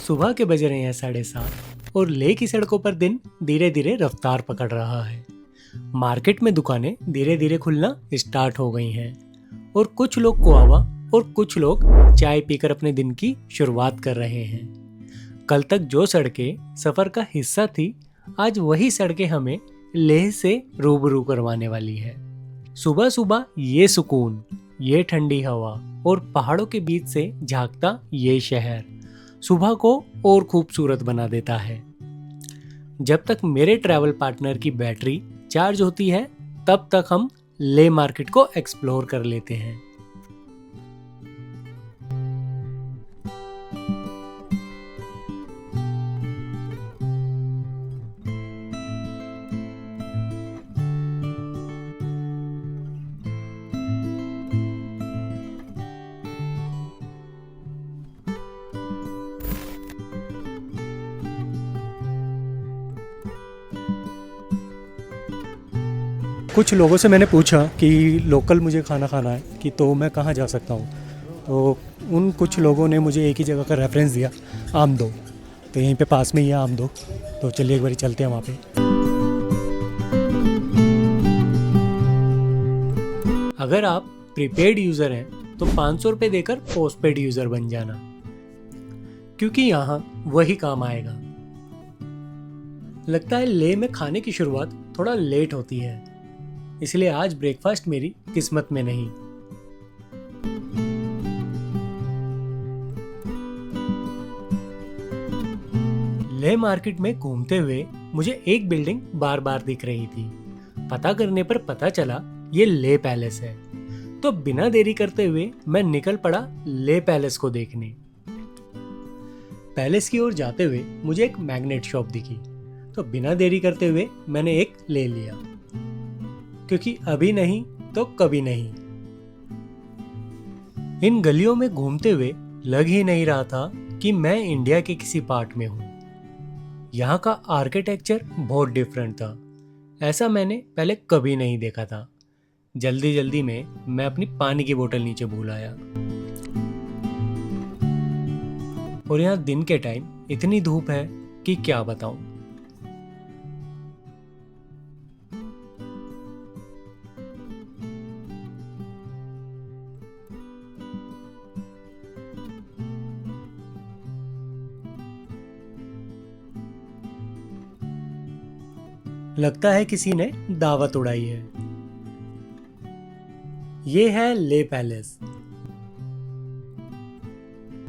सुबह के बज रहे हैं 7:30 और लेह की सड़कों पर दिन धीरे धीरे रफ्तार पकड़ रहा है। मार्केट में दुकानें धीरे धीरे खुलना स्टार्ट हो गई हैं और कुछ लोग कुआवा और कुछ लोग चाय पीकर अपने दिन की शुरुआत कर रहे हैं। कल तक जो सड़कें सफर का हिस्सा थी, आज वही सड़कें हमें लेह से रूबरू करवाने वाली है। सुबह सुबह ये सुकून, ये ठंडी हवा और पहाड़ों के बीच से झांकता ये शहर सुबह को और खूबसूरत बना देता है। जब तक मेरे ट्रैवल पार्टनर की बैटरी चार्ज होती है, तब तक हम लेह मार्केट को एक्सप्लोर कर लेते हैं। कुछ लोगों से मैंने पूछा कि लोकल मुझे खाना खाना है कि तो मैं कहाँ जा सकता हूँ। तो उन कुछ लोगों ने मुझे एक ही जगह का रेफरेंस दिया, आमदो। तो यहीं पे पास में ही है आमदो, तो चलिए एक बार चलते हैं वहाँ पे। अगर आप प्रीपेड यूज़र हैं तो 500 रुपये देकर पोस्टपेड यूज़र बन जाना, क्योंकि यहाँ वही काम आएगा। लगता है लेह में खाने की शुरुआत थोड़ा लेट होती है, इसलिए आज ब्रेकफास्ट मेरी किस्मत में नहीं। लेह मार्केट में घूमते हुए मुझे एक बिल्डिंग बार बार दिख रही थी। पता करने पर पता चला ये लेह पैलेस है। तो बिना देरी करते हुए मैं निकल पड़ा लेह पैलेस को देखने। पैलेस की ओर जाते हुए मुझे एक मैग्नेट शॉप दिखी, तो बिना देरी करते हुए मैंने एक ले लिया, क्योंकि अभी नहीं तो कभी नहीं। इन गलियों में घूमते हुए लग ही नहीं रहा था कि मैं इंडिया के किसी पार्ट में हूं। यहाँ का आर्किटेक्चर बहुत डिफरेंट था, ऐसा मैंने पहले कभी नहीं देखा था। जल्दी जल्दी में मैं अपनी पानी की बोतल नीचे भूल आया। और यहाँ दिन के टाइम इतनी धूप है कि क्या बताऊं। लगता है किसी ने दावत उड़ाई है। ये है लेह पैलेस,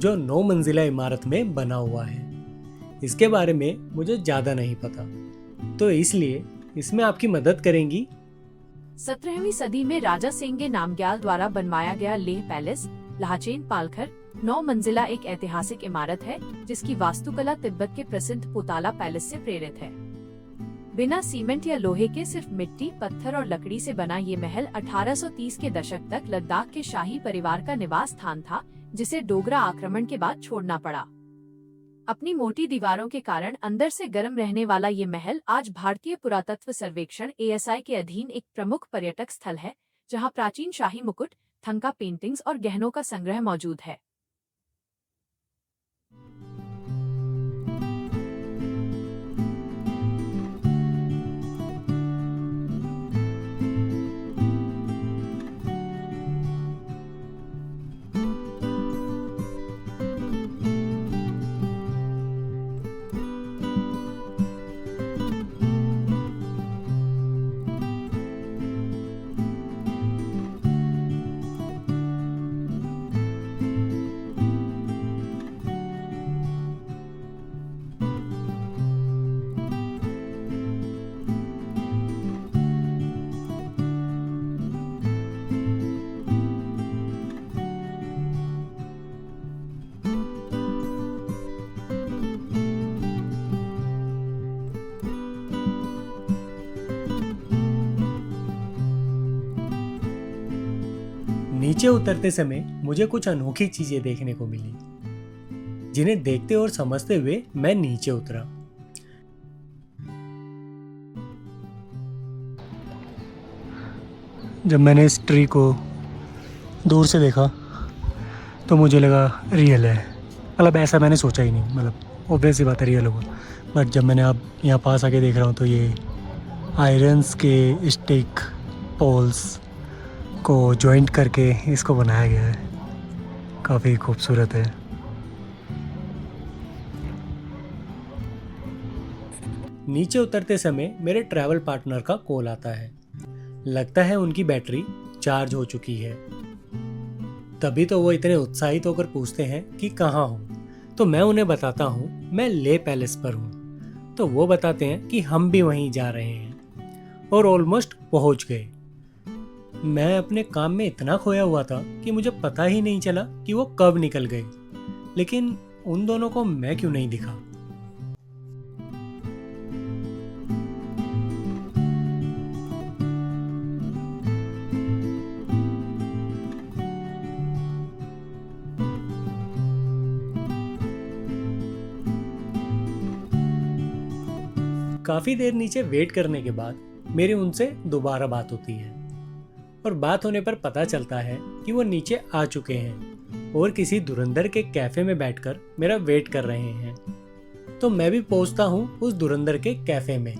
जो 9 मंजिला इमारत में बना हुआ है। इसके बारे में मुझे ज्यादा नहीं पता, तो इसलिए इसमें आपकी मदद करेंगी। 17वीं सदी में राजा सेंगे नामग्याल द्वारा बनवाया गया लेह पैलेस लाचेन पालघर 9 मंजिला एक ऐतिहासिक इमारत है, जिसकी वास्तुकला तिब्बत के प्रसिद्ध पोताला पैलेस से प्रेरित है। बिना सीमेंट या लोहे के सिर्फ मिट्टी, पत्थर और लकड़ी से बना ये महल 1830 के दशक तक लद्दाख के शाही परिवार का निवास स्थान था, जिसे डोगरा आक्रमण के बाद छोड़ना पड़ा। अपनी मोटी दीवारों के कारण अंदर से गर्म रहने वाला ये महल आज भारतीय पुरातत्व सर्वेक्षण (ASI) के अधीन एक प्रमुख पर्यटक स्थल है, जहां प्राचीन शाही मुकुट, थंका पेंटिंग्स और गहनों का संग्रह मौजूद है। नीचे उतरते समय मुझे कुछ अनोखी चीजें देखने को मिली, जिन्हें देखते और समझते हुए मैं नीचे उतरा। जब मैंने इस ट्री को दूर से देखा तो मुझे लगा रियल है, मतलब ऐसा मैंने सोचा ही नहीं, मतलब ऑब्वियस सी बात है, रियल होगा। बट जब मैंने अब यहाँ पास आके देख रहा हूँ तो ये आयरन्स के स्टिक पोल्स को जॉइंट करके इसको बनाया गया है, काफ़ी खूबसूरत है। नीचे उतरते समय मेरे ट्रैवल पार्टनर का कॉल आता है। लगता है उनकी बैटरी चार्ज हो चुकी है। तभी तो वो इतने उत्साहित होकर पूछते हैं कि कहाँ हूँ। तो मैं उन्हें बताता हूँ मैं ले पैलेस पर हूँ। तो वो बताते हैं कि हम भी वहीं जा रहे हैं और ऑलमोस्ट पहुँच गए। मैं अपने काम में इतना खोया हुआ था कि मुझे पता ही नहीं चला कि वो कब निकल गए। लेकिन उन दोनों को मैं क्यों नहीं दिखा। काफी देर नीचे वेट करने के बाद मेरी उनसे दोबारा बात होती है और बात होने पर पता चलता है कि वो नीचे आ चुके हैं और किसी धुरंधर के कैफे में बैठकर मेरा वेट कर रहे हैं। तो मैं भी पहुंचता हूं उस धुरंधर के कैफे में।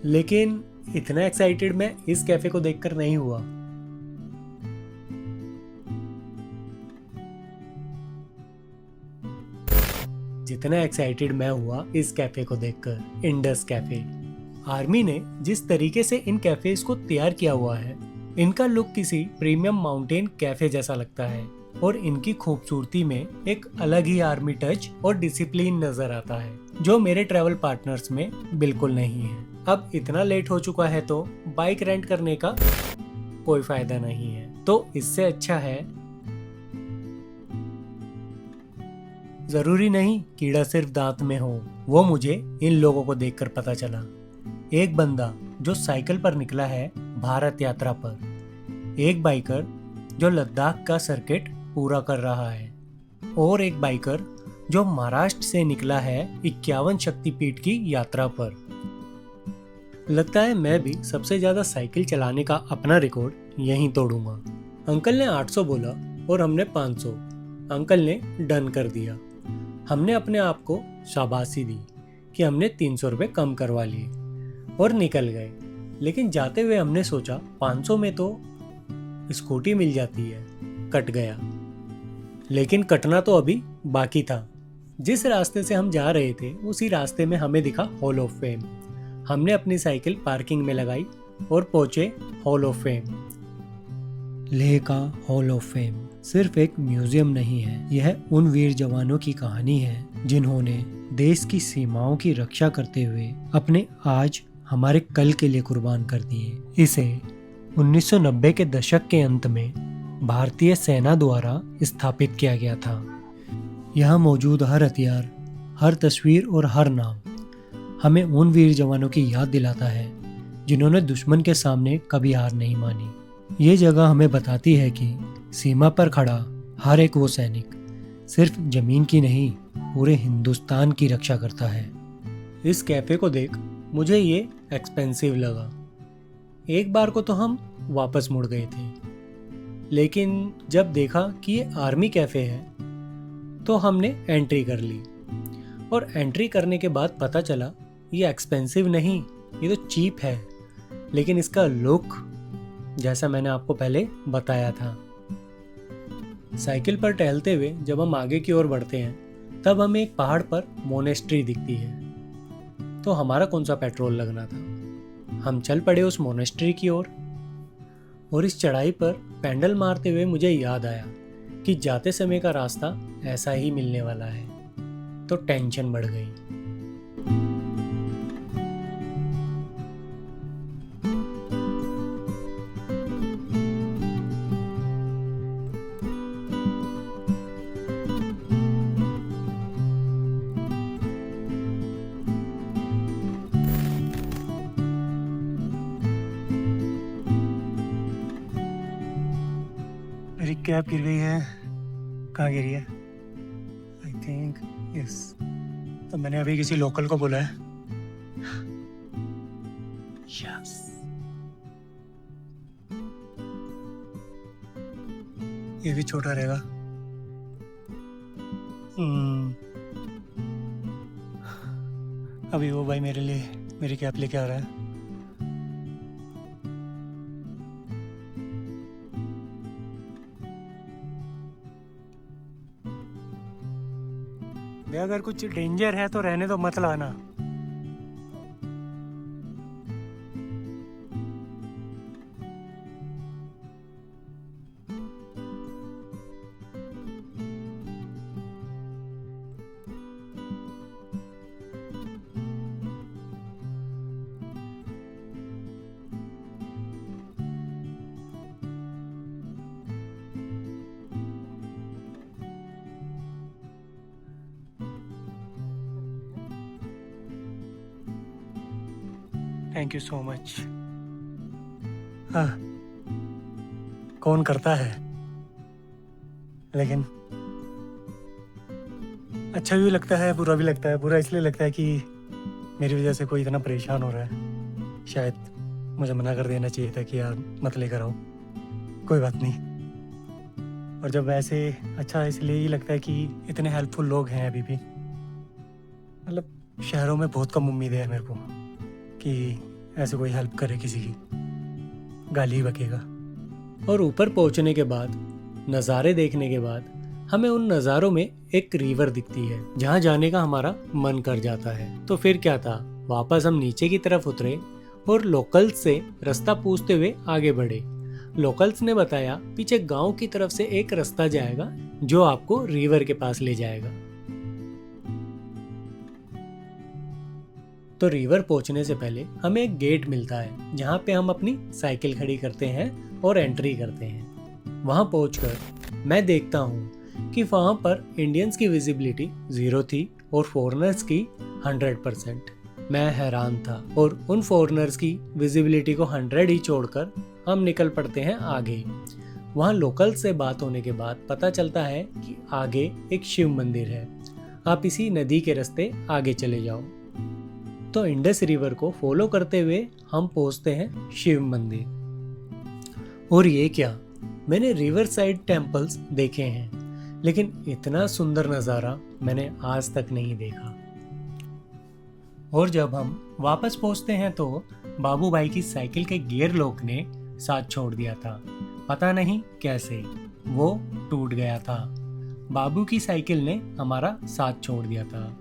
लेकिन इतना एक्साइटेड मैं इस कैफे को देखकर नहीं हुआ। जितना एक्साइटेड मैं हुआ इस कैफे को देखकर, इंडस कैफे। आर्मी ने जिस तरीके से इन कैफेज को तैयार किया हुआ है, इनका लुक किसी प्रीमियम माउंटेन कैफे जैसा लगता है और इनकी खूबसूरती में एक अलग ही आर्मी टच और डिसिप्लिन नजर आता है जो मेरे ट्रैवल पार्टनर्स में बिल्कुल नहीं है। अब इतना लेट हो चुका है तो बाइक रेंट करने का कोई फायदा नहीं है, तो इससे अच्छा है जरूरी नहीं कीड़ा सिर्फ दांत में हो। वो मुझे इन लोगों को देखकर पता चला। एक बंदा जो साइकिल पर निकला है भारत यात्रा पर, एक बाइकर जो लद्दाख का सर्किट पूरा कर रहा है और एक बाइकर जो महाराष्ट्र से निकला है 51 शक्तिपीठ की यात्रा पर। लगता है मैं भी सबसे ज्यादा साइकिल चलाने का अपना रिकॉर्ड यहीं तोड़ूंगा। अंकल ने 800 बोला और हमने 500। अंकल ने डन कर दिया। हमने अपने आप को शाबाशी दी कि हमने 300 रुपये कम करवा लिए और निकल गए। लेकिन जाते हुए हमने सोचा 500 में तो स्कूटी मिल जाती है। कट गया। लेकिन कटना तो अभी बाकी था। जिस रास्ते से हम जा रहे थे उसी रास्ते में हमें दिखा हॉल ऑफ फेम। हमने अपनी साइकिल पार्किंग में लगाई और पहुंचे हॉल ऑफ फेम। लेह का हॉल ऑफ फेम सिर्फ एक म्यूजियम नहीं है, यह उन वीर जवानों की कहानी है जिन्होंने देश की सीमाओं की रक्षा करते हुए अपने आज हमारे कल के लिए कुर्बान कर दिए। इसे 1990 के दशक के अंत में भारतीय सेना द्वारा स्थापित किया गया था। यहाँ मौजूद हर हथियार, हर तस्वीर और हर नाम हमें उन वीर जवानों की याद दिलाता है जिन्होंने दुश्मन के सामने कभी हार नहीं मानी। ये जगह हमें बताती है कि सीमा पर खड़ा हर एक वो सैनिक सिर्फ जमीन की नहीं, पूरे हिंदुस्तान की रक्षा करता है। इस कैफे को देख मुझे ये एक्सपेंसिव लगा। एक बार को तो हम वापस मुड़ गए थे, लेकिन जब देखा कि ये आर्मी कैफे है तो हमने एंट्री कर ली। और एंट्री करने के बाद पता चला ये एक्सपेंसिव नहीं, ये तो चीप है। लेकिन इसका लुक जैसा मैंने आपको पहले बताया था। साइकिल पर टहलते हुए जब हम आगे की ओर बढ़ते हैं तब हमें एक पहाड़ पर मोनेस्ट्री दिखती है। तो हमारा कौन सा पेट्रोल लगना था। हम चल पड़े उस मोनेस्ट्री की ओर और इस चढ़ाई पर पैंडल मारते हुए मुझे याद आया कि जाते समय का रास्ता ऐसा ही मिलने वाला है। तो टेंशन बढ़ गई। मेरी कैब गिर गई है। कहाँ गिरी है? I think yes. तो मैंने अभी किसी लोकल को बोला है। यस। ये भी छोटा रहेगा। अभी वो भाई मेरे लिए मेरी कैप लेके आ रहा है। भैया अगर कुछ डेंजर है तो रहने दो, मत लाना। Thank you so much. हाँ, कौन करता है, लेकिन अच्छा भी लगता है, बुरा भी लगता है। बुरा इसलिए लगता है कि मेरी वजह से कोई इतना परेशान हो रहा है। शायद मुझे मना कर देना चाहिए था कि यार मत लेकर आओ, कोई बात नहीं। और जब वैसे अच्छा इसलिए ही लगता है कि इतने हेल्पफुल लोग हैं अभी भी। मतलब शहरों में बहुत कम उम्मीद है मेरे को कि ऐसे कोई हेल्प करे किसी की, गाली ही बकेगा। और ऊपर पहुंचने के बाद, नज़ारे देखने के बाद, हमें उन नज़ारों में एक रिवर दिखती है जहां जाने का हमारा मन कर जाता है। तो फिर क्या था, वापस हम नीचे की तरफ उतरे और लोकल्स से रास्ता पूछते हुए आगे बढ़े। लोकल्स ने बताया पीछे गांव की तरफ से एक रास्ता जाएगा जो आपको रिवर के पास ले जाएगा। तो रिवर पहुंचने से पहले हमें एक गेट मिलता है जहां पे हम अपनी साइकिल खड़ी करते हैं और एंट्री करते हैं। वहां पहुंचकर मैं देखता हूं कि वहां पर इंडियंस की विजिबिलिटी 0 थी और फॉरेनर्स की 100%। मैं हैरान था और उन फॉरेनर्स की विजिबिलिटी को 100 ही छोड़कर हम निकल पड़ते हैं आगे। वहाँ लोकल से बात होने के बाद पता चलता है कि आगे एक शिव मंदिर है, आप इसी नदी के रास्ते आगे चले जाओ। तो इंडस रिवर को फॉलो करते हुए हम पहुंचते हैं शिव मंदिर। और ये क्या, मैंने रिवर साइड टेम्पल्स देखे हैं लेकिन इतना सुंदर नज़ारा मैंने आज तक नहीं देखा। और जब हम वापस पहुंचते हैं तो बाबू भाई की साइकिल के गियर लॉक ने साथ छोड़ दिया था। पता नहीं कैसे वो टूट गया था। बाबू की साइकिल ने हमारा साथ छोड़ दिया था,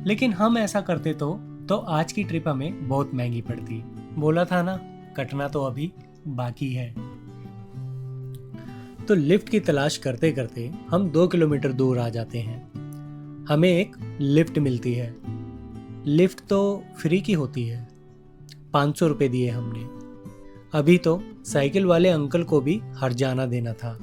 लेकिन हम ऐसा करते तो आज की ट्रिप हमें बहुत महंगी पड़ती। बोला था ना, कटना तो अभी बाकी है। तो लिफ्ट की तलाश करते करते हम 2 किलोमीटर दूर आ जाते हैं। हमें एक लिफ्ट मिलती है। लिफ्ट तो फ्री की होती है। 500 रुपये दिए हमने। अभी तो साइकिल वाले अंकल को भी हर्जाना देना था।